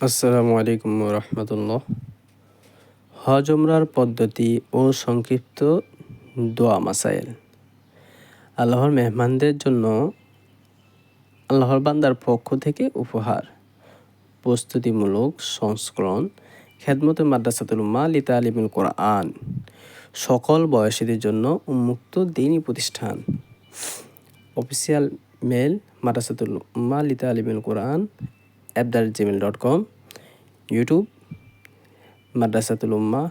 আসসালামু আলাইকুম রহমতুল্লাহ। হজ উমরার পদ্ধতি ও সংক্ষিপ্ত দোয়া মাসাইল। আল্লাহর মেহমানদের জন্য আল্লাহর বান্দার পক্ষ থেকে উপহার। প্রস্তুতিমূলক সংস্করণ খেদমতে মাদ্রাসাতুল উম্মাহ লিতালিমুল কোরআন। সকল বয়সীদের জন্য উন্মুক্ত দ্বীনী প্রতিষ্ঠান। অফিসিয়াল মেল মাদ্রাসাতুল উম্মাহ লিতালিমুল কোরআন @gmail.com। ইউটিউব মাদ্রাসাতুল উম্মাহ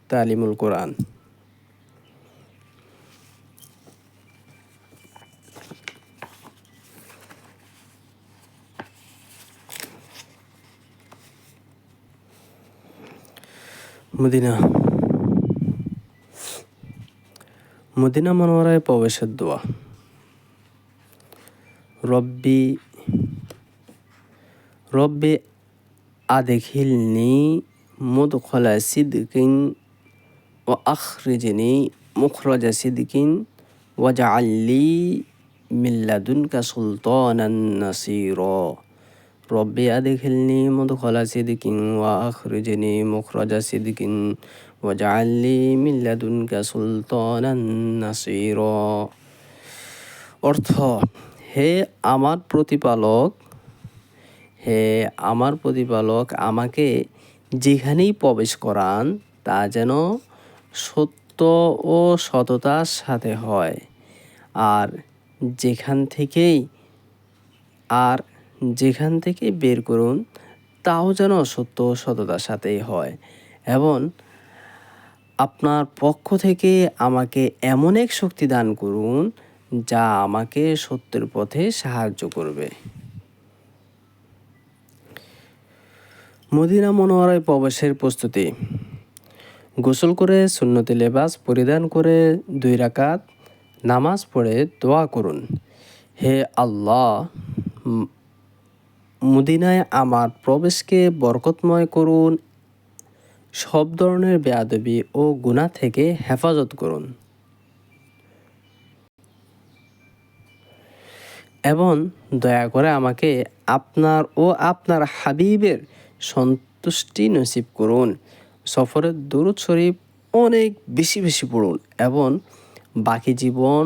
তালিমুল কোরআন। মদিনা মনোয়ারায় প্রবেশের দোয়া। রব্বি আদখিলনি মুদখালা সিদকিন ওয়া আখরিজনি মুখরাজা সিদকিন ওয়াজআললি মিন লাদুনকা সুলতানান নাসীরা। রব্বি আদখিলনি মুদখালা সিদকিন ওয়া আখরিজনি মুখরাজা সিদকিন ওয়াজআললি মিন লাদুনকা সুলতানান নাসীরা। অর্থ: হে আমার প্রতিপালক, আমাকে যেখানেই প্রবেশ করান তা যেন সত্য ও সততার সাথে হয়, আর যেখান থেকে বের করুন তাও যেন সত্য ও সততার সাথেই হয়, এবং আপনার পক্ষ থেকে আমাকে এমন এক শক্তি দান করুন যা আমাকে সত্যের পথে সাহায্য করবে। মদিনা মনোয়ারায় প্রবেশের প্রস্তুতি। গোসল করে সুন্নতি লেবাস পরিধান করে 2 রাকাত নামাজ পড়ে দোয়া করুন, হে আল্লাহ, মদিনায় আমার প্রবেশকে বরকতময় করুন, সব ধরনের বেয়াদবি ও গুনাহ থেকে হেফাজত করুন, এবং দয়া করে আমাকে আপনার ও আপনার হাবিবের সন্তুষ্টি নসিব করুন। সফরের দুরূদ শরীফ অনেক বেশি বেশি পড়ুন এবং বাকি জীবন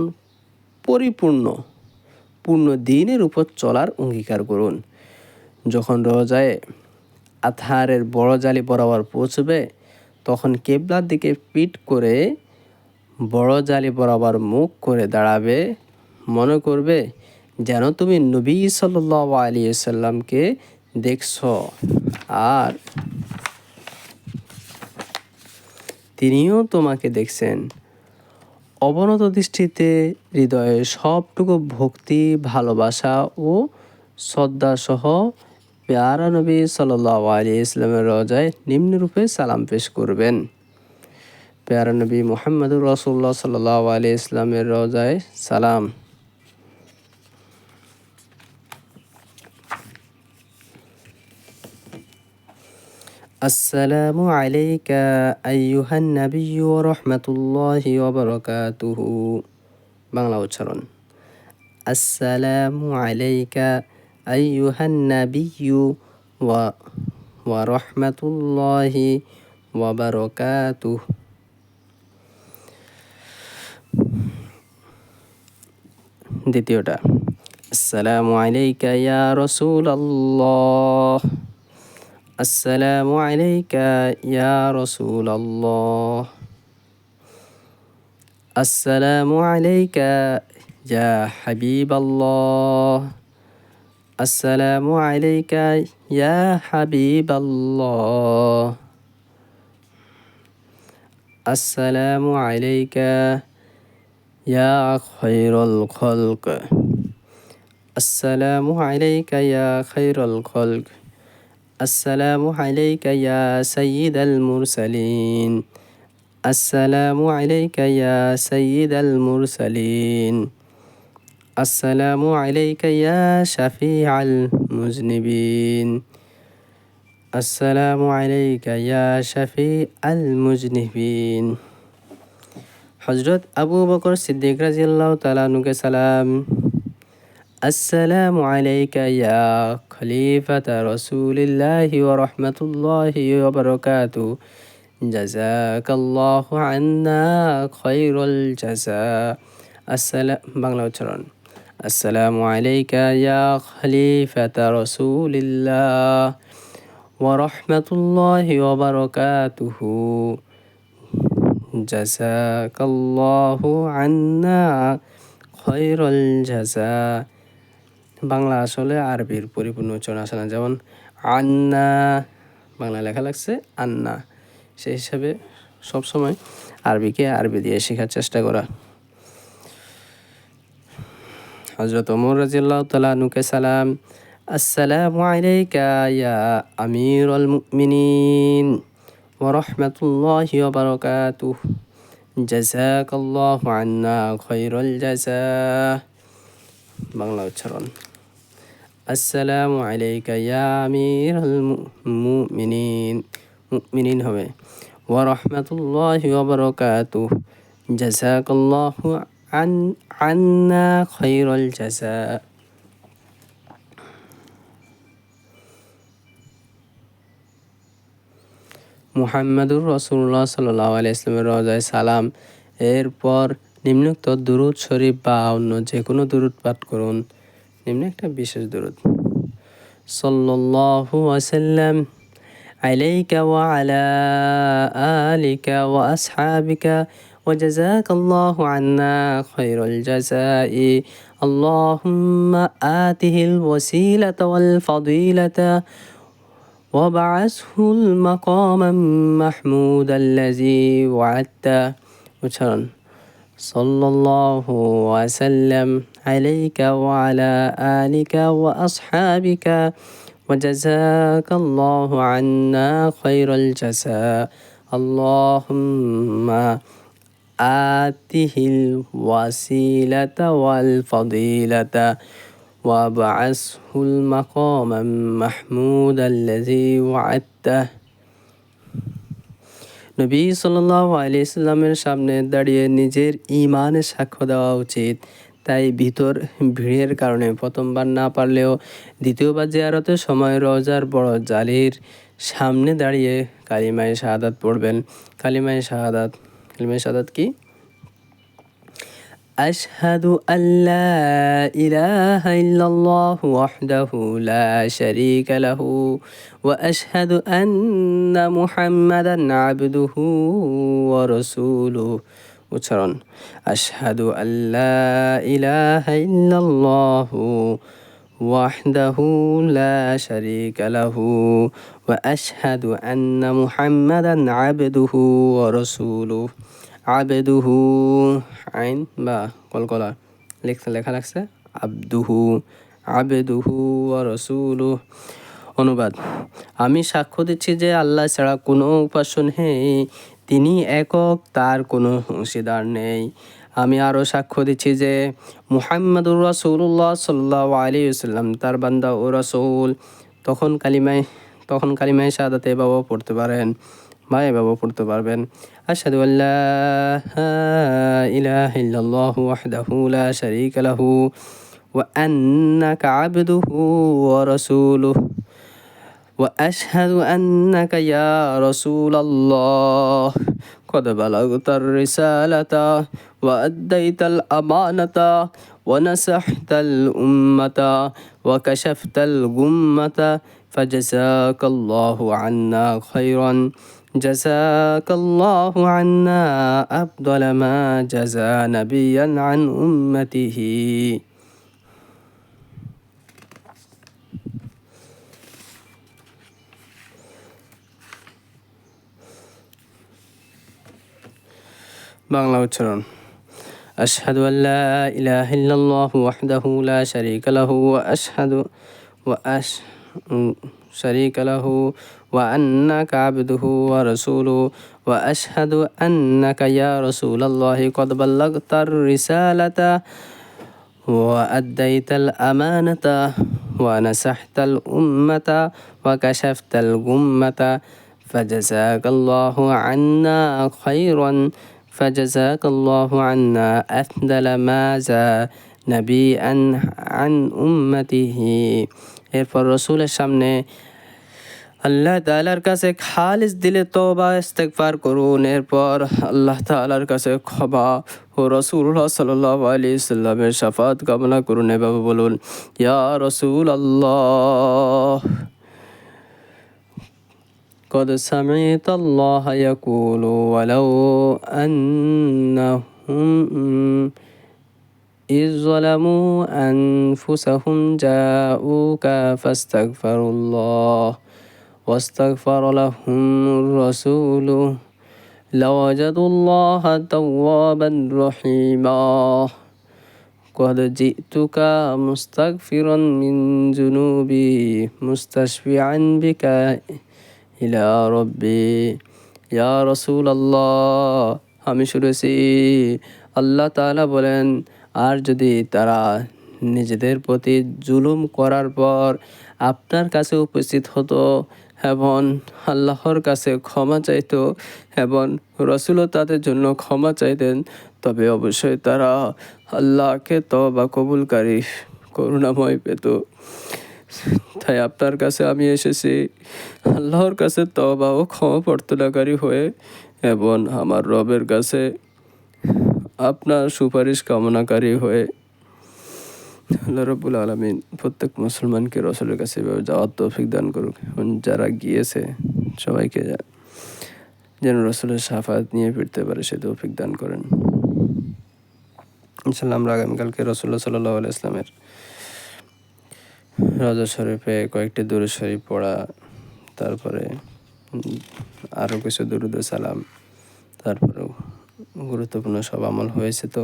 পূর্ণ দিনের উপর চলার অঙ্গীকার করুন। যখন রোজায় আতহারের বড় জালি বরাবর পৌঁছবে, তখন কিবলার দিকে পিঠ করে বড় জালি বরাবর মুখ করে দাঁড়াবে। মনে করবে যেন তুমি নবী সাল্লাল্লাহু আলাইহি ওয়াসাল্লামকে দেখছ, আর তিনিও তোমাকে দেখছেন। অবনত দৃষ্টিতে হৃদয়ে সবটুকু ভক্তি, ভালোবাসা ও শ্রদ্ধাসহ পেয়ারা নবী সাল্লাল্লাহু আলাইহি ওয়াসাল্লামের রওজায় নিম্নরূপে সালাম পেশ করবেন। পেয়ারা নবী মুহাম্মদুর রাসূলুল্লাহ সাল্লাল্লাহু আলাইহি ওয়াসাল্লামের রওজায় সালাম। আসসালামু আলাইকা আইয়ুহান নাবিয়্যু ওয়া রাহমাতুল্লাহি ওয়া বারাকাতুহু। বাংলা উচ্চারণ: আসসালামু আলাইকা আইয়ুহান নাবিয়্যু ওয়া রাহমাতুল্লাহি ওয়া বারাকাতুহু। দ্বিতীয়টা: আসসালামু আলাইকা ইয়া রাসূলাল্লাহ। আসসালামু আলাইকা ইয়া রাসূলাল্লাহ। আসসালামু আলাইকা ইয়া হাবিবাল্লাহ। আসসালামু আলাইকা ইয়া হাবিবাল্লাহ। আসসালামু আলাইকা ইয়া খায়রুল খালক। আসসালামু আলাইকা ইয়া খায়রুল খালক। আসসালামু আলাইকা ইয়া সাইয়্যিদাল মুরসালিন। আসসালামু আলাইকা ইয়া সাইয়্যিদাল মুরসালিন। আসসালামু আলাইকা ইয়া শাফিআল মুজনিবিন। আসসালামু আলাইকা ইয়া শাফিআল মুজনিবিন। হযরত আবু বকর সিদ্দিক রাদিয়াল্লাহু তাআলা আনহুকে সালাম। আসসালামু আলাইকা ইয়া খলিফাতা রাসূলিল্লাহি ওয়া রাহমাতুল্লাহি ওয়া বারাকাতুহু জাযাকাল্লাহু আন্না খায়রাল জাযা। বাংলা উচ্চারণ। আসসালামু আলাইকা ইয়া খলিফাতা রাসূলিল্লাহ ওয়া রাহমাতুল্লাহি ওয়া বারাকাতুহু জাযাকাল্লাহু আন্না খয়রুল জাযা। বাংলা আসলে আরবির পরিপূর্ণ উচ্চারণ আসে না, যেমন আন্না বাংলা লেখা লাগছে আন্না, সেই হিসাবে সবসময় আরবিকে আরবি দিয়ে শেখার চেষ্টা করা। হযরত ওমর রাদিয়াল্লাহু তাআলা আনহুকে সালাম। আসসালামু আলাইকা ইয়া আমিরুল মুমিনিন ওয়া রাহমাতুল্লাহি ওয়া বারাকাতুহু জাযাকাল্লাহু আন্না খায়রাল জাযা। বাংলা উচ্চারণ। আসসালামু আলাইকা ইয়া আমিরুল মুমিনিন, মুমিনিন হবে, ওয়া রাহমাতুল্লাহি ওয়া বারাকাতুহু জাযাকাল্লাহু আন্না খায়রাল জাযা। মুহাম্মাদুর রাসূলুল্লাহ সাল্লাল্লাহু আলাইহি ওয়াসাল্লামের রওজায় সালাম। এরপর নিম্নোক্ত দুরূদ শরীফ বা অন্য যে কোনো দুরূদ পাঠ করুন। নিম্নে একটা বিশেষ দুরূদ। সাল্লাল্লাহু ওয়াসাল্লাম আলাইকা ওয়া আলা আলিকা ওয়া আসহাবিকা ওয়া জাযাকাল্লাহু আন্না খায়রাল জাযাই। আল্লাহুম্মা আতিহিল ওয়াসিলাতা ওয়াল ফাদিলাতা وابعثه المقام محمود الذي وعدته। উচ্চারণ। সাল্লাল্লাহু ওয়াসাল্লাম আলাইকা ওয়া আলা আলিকা ওয়া আসহাবিকা ওয়া জাযাকাল্লাহু আন্না খায়রাল জাযা। আল্লাহুম্মা আতিহিল ওয়াসিলাতা ওয়াল ফাদিলাতা ওয়াবআসহুল মাকামান মাহমুদাল্লাযী ওয়া'আদতাহ। নবী সাল্লাল্লাহু আলাইহি সাল্লামের সামনে দাঁড়িয়ে নিজের ঈমানের সাক্ষ্য দেওয়া উচিত। তাই ভিড়ের কারণে প্রথমবার না পারলেও দ্বিতীয়বার জিয়ারতের সময় রওজার বড় জালির সামনে দাঁড়িয়ে কালিমায়ে শাহাদাত পড়বেন। কালিমায়ে শাহাদাত কি? আশহাদু আল্লা ইলাহা ইল্লাল্লাহু ওয়াহদাহু লা শারীকা লাহু ওয়া আশহাদু আন্না মুহাম্মাদান আবদুহু ওয়া রাসূলুহু। উচ্চারণ। আশহাদু আল্লা ইলাহা ইল্লাল্লাহু ওয়াহদাহু লা শারীকা লাহু ওয়া আশহাদু আন্না মুহাম্মাদান আবদুহু ওয়া রাসূলুহু। আবেদুহু আইন বা কলকলা লেখা লাগছে আবদুহু, আবেদুহু ওয়া রাসূলুহু। অনুবাদ। আমি সাক্ষ্য দিচ্ছি যে আল্লাহ ছাড়া কোনো উপাস্য নেই, তিনি একক, তার কোনো অংশীদার নেই। আমি আরও সাক্ষ্য দিচ্ছি যে মুহাম্মাদুর রাসূলুল্লাহ সাল্লাল্লাহু আলাইহি ওয়াসাল্লাম তার বান্দা ও রাসূল। তখন কালিমায়ে শাহাদাতে এভাবে পড়তে পারেন বা এভাবে পড়তে পারবেন। আশহাদু আল্লা ইলাহা ইল্লাল্লাহু ওয়াহদাহু লা শারীকা লাহু ওয়া আন্নাকা আবদুহু ওয়া রাসূলুহু ওয়া আশহাদু আন্নাকা ইয়া রাসূলাল্লাহ قد بلغت الرسالة وأديت الأمانة ونصحت الأمة وكشفت الغمة فجزاك الله عنا خيرا جزاك الله عنا أفضل ما جزى نبيا عن أمته। বাংলা উচ্চারণ। আশহাদু আল্লা ইলাহা ইল্লাল্লাহু ওয়াহদাহু লা শারীকা লাহু ওয়া আন্নাকা আবদুহু ওয়া রাসূলুহু ওয়া আশহাদু আন্নাকা ইয়া রাসূলাল্লাহি ক্বাদ বাল্লাগতার রিসালাতা ওয়া আদ্দাইতাল আমানাতা ওয়া নাসাহতাল উম্মাতা ওয়া কাশাফতাল গুম্মাতা ফাজাযাকাল্লাহু আন্না খায়রান فجزاك الله عنا أفضل ما جزى নাবিআন আন উম্মতিহি। এরপর রসুলের সামনে আল্লাহ তাআলার কাছে খালিস দিলে তওবা ইস্তেগফার করুন। এরপর আল্লাহ তাআলার কাছে ক্ষমা ও রাসূলুল্লাহ সাল্লাল্লাহু আলাইহি সাল্লামের শাফাত কামনা করুন। এভাবে বলুন, ইয়া রাসূলাল্লাহ قد سمعت الله يقول ولو أنهم إذ ظلموا أنفسهم جاءوك فاستغفروا الله واستغفر لهم الرسول لوجدوا الله توابا رحيما قد جئتك مستغفرا من ذنوبي مستشفعا بك ইলা রব্বি ইয়া রাসূলুল্লাহ। আমি শুনেছি আল্লাহ তাআলা বলেন, আর যদি তারা নিজেদের প্রতি জুলুম করার পর আপনার কাছে উপস্থিত হতো এবং আল্লাহর কাছে ক্ষমা চাইতো এবং রাসূলও তাদের জন্য ক্ষমা চাইতেন, তবে অবশ্যই তারা আল্লাহকে তওবা কবুলকারী করুণাময় পেত। তাই আপনার কাছে আমি এসেছি আল্লাহর কাছে তওবা ও ক্ষমা প্রার্থনাকারী হয়ে এবং আমার রবের কাছে আপনার সুপারিশ কামনাকারী হয়ে। আল্লাহ রাব্বুল আলামিন প্রত্যেক মুসলমানকে রাসূলের কাছে এভাবে যাওয়ার তৌফিক দান করুক এবং যারা গিয়েছে সবাইকে যেন রাসূলের শাফাত নিয়ে ফিরতে পারে সে তৌফিক দান করেন। ইনশাআল্লাহ আমরা আগামীকালকে রাসূলুল্লাহ সাল্লাল্লাহু আলাইহি ওয়াসাল্লামের রওজা শরীফে কয়েকটি দুরূদ শরীফ পড়া, তারপরে আরও কিছু দুরূদ ও সালাম, তারপরেও গুরুত্বপূর্ণ সব আমল হয়েছে, তো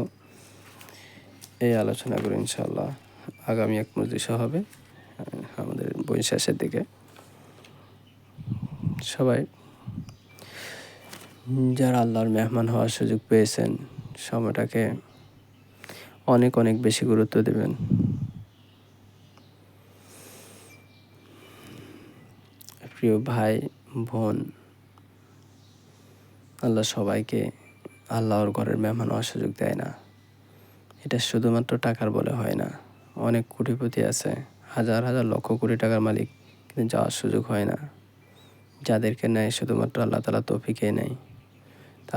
এই আলোচনা করে ইনশাআল্লাহ আগামী এক মজলিসও হবে আমাদের বই শেষের দিকে। সবাই যারা আল্লাহর মেহমান হওয়ার সুযোগ পেয়েছেন সময়টাকে অনেক অনেক বেশি গুরুত্ব দেবেন। প্রিয় ভাই বোন, আল্লাহ সবাইকে আল্লাহর ঘরের মেহমান হওয়ার সুযোগ দেয় না। এটা শুধুমাত্র টাকার বলে হয় না। অনেক কোটিপতি আছে, হাজার হাজার লক্ষ কোটি টাকার মালিক, কিন্তু যাওয়ার সুযোগ হয় না। যাদেরকে নেয় শুধুমাত্র আল্লাহ তাআলা তৌফিকেই নেয়।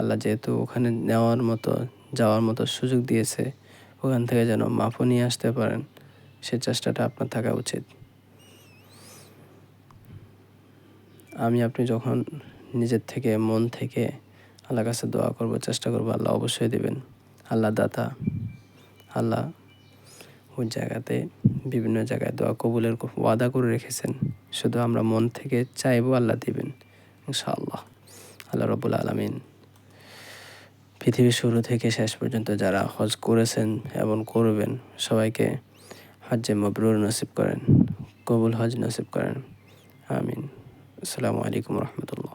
আল্লাহ যেহেতু ওখানে নেওয়ার মতো যাওয়ার মতো সুযোগ দিয়েছে, ওখান থেকে যেন মাফও নিয়ে আসতে পারেন সে চেষ্টাটা আপনার থাকা উচিত। আপনি যখন নিজের থেকে মন থেকে আল্লাহর কাছে দোয়া করব, চেষ্টা করব, আল্লাহ অবশ্যই দেবেন। আল্লাহ দাতা, আল্লাহ ওই জায়গাতে বিভিন্ন জায়গায় দোয়া কবুলের ওয়াদা করে রেখেছেন। শুধু আমরা মন থেকে চাইবো, আল্লাহ দিবেন ইনশাআল্লাহ। আল্লাহ রাব্বুল আলামিন পৃথিবীর শুরু থেকে শেষ পর্যন্ত যারা হজ করেছেন এবং করবেন সবাইকে হজ্জে মাবরুর নসিব করেন, কবুল হজ নসিব করেন, আমিন। আসসালামু আলাইকুম রহমতুল্লাহ।